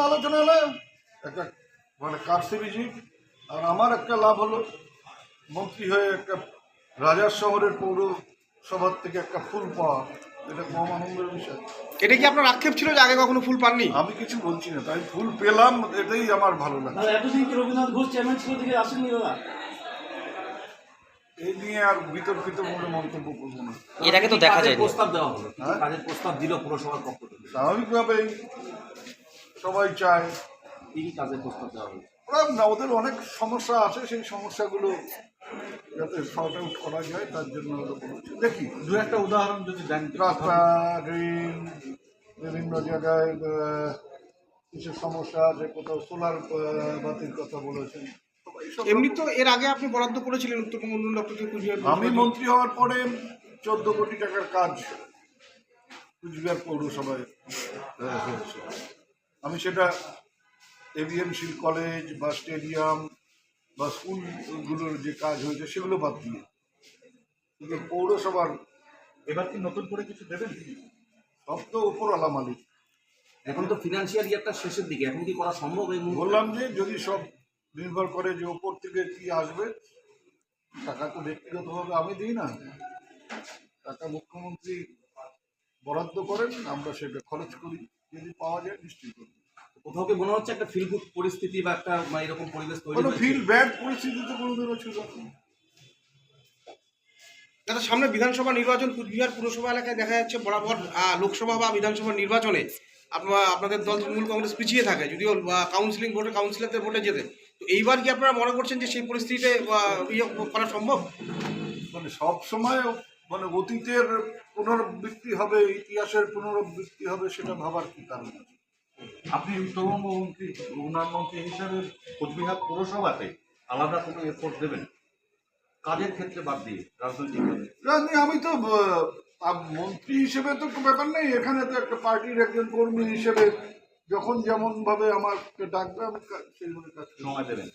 আলোচনা হলে একটা মানে কারসিবিজি, আর আমার একটা লাভ হলো মন্ত্রী হয়ে একটা রাজার শহরের পৌরসভার থেকে একটা ফুল পাওয়া, এটা কম আনন্দের বিষয়। এটা কি আপনার আক্ষেপ ছিল যে আগে কখনো ফুল পাননি? আমি কিছু বলছি না, তাই ফুল পেলাম, এটাই আমার ভালো লাগে। এতদিন কি রবীন্দ্রনাথ ঘোষ চেয়ারম্যান ছিল থেকে আসেননি দাদা? এই নিয়ে আর বিতর্কিত বলে মন্তব্য করবো না। এর আগে তো দেখা যায় প্রস্তাব দেওয়া হলো, কাজের প্রস্তাব দিল পুরসভার পক্ষ থেকে, স্বাভাবিকভাবেই সবাই চায়, কি কাজের প্রস্তাব দেওয়া হলো? ওরা না, ওদের অনেক সমস্যা আছে, সেই সমস্যাগুলো যাতে শর্ট আউট করা যায় তার জন্য ওরা বলেছে। দেখি দু একটা উদাহরণ যদি দেন। রাস্তা, ড্রেন, বিভিন্ন জায়গায় কিছু সমস্যা আছে, কোথাও সোলার বাতির কথা বলেছেন। এমনি তো এর আগে আপনি বরাদ্দ করেছিলেন উত্তরবঙ্গ উন্নয়ন দপ্তরকে কুচবিহার। আমি মন্ত্রী হওয়ার পরে 14 কোটি টাকার কাজ কুচবিহার পৌরসভায় হয়েছে। আমি সেটা এবিএমসি কলেজ বা স্টেডিয়াম বা স্কুলগুলোর যে কাজ হয়েছে সেগুলো বাদ দিয়ে, কিন্তু পৌরসভার এবার কি নতুন করে কিছু দেবেন? সব তো ওপরওয়ালা মালিক। এখন তো ফিনান্সিয়াল ইয়ারটা শেষের দিকে, এখন কি করা সম্ভব? এই মুহূর্তে বললাম যে যদি সব নির্ভর করে যে ওপর থেকে কি আসবে, টাকা তো ব্যক্তিগতভাবে আমি দিই না, টাকা মুখ্যমন্ত্রী বরাদ্দ করেন, আমরা সেটা খরচ করি, যদি পাওয়া যায় নিশ্চয়ই করি। কোথাও কি মনে হচ্ছে একটা ফিল গুড পরিস্থিতি বা একটা এরকম পরিবেশ তৈরি কোনো হয়েছে? ফিল ব্যাড পরিস্থিতিতে কোনোদিনও ছিল না। দাদা, সামনে বিধানসভা নির্বাচন, কুচবিহার পুরসভা এলাকায় দেখা যাচ্ছে বরাবর লোকসভা বা বিধানসভা নির্বাচনে আপনাদের দল তৃণমূল কংগ্রেস পিছিয়ে থাকে, যদিও কাউন্সিলিং ভোটে কাউন্সিলরদের ভোটে যেতে। তো এইবার কি আপনারা মনে করছেন যে সেই পরিস্থিতিতে করা সম্ভব? মানে সব সময় মানে অতীতের পুনরাবৃত্তি হবে, ইতিহাসের পুনরাবৃত্তি হবে, সেটা ভাবার কি কারণ আছে? আপনি উত্তরবঙ্গ মন্ত্রী, উন্নয়ন মন্ত্রী হিসেবে কোচবিহার পৌরসভাতে আলাদা কোনো এফোর্ট দেবেন কাজের ক্ষেত্রে বাদ দিয়ে রাজনৈতিক? আমি তো মন্ত্রী হিসেবে তো কোনো ব্যাপার নেই, এখানে তো একটা পার্টির একজন কর্মী হিসেবে যখন যেমন ভাবে আমাকে ডাকবে আমি সেইভাবে কাজ করব। সময় দেবেন।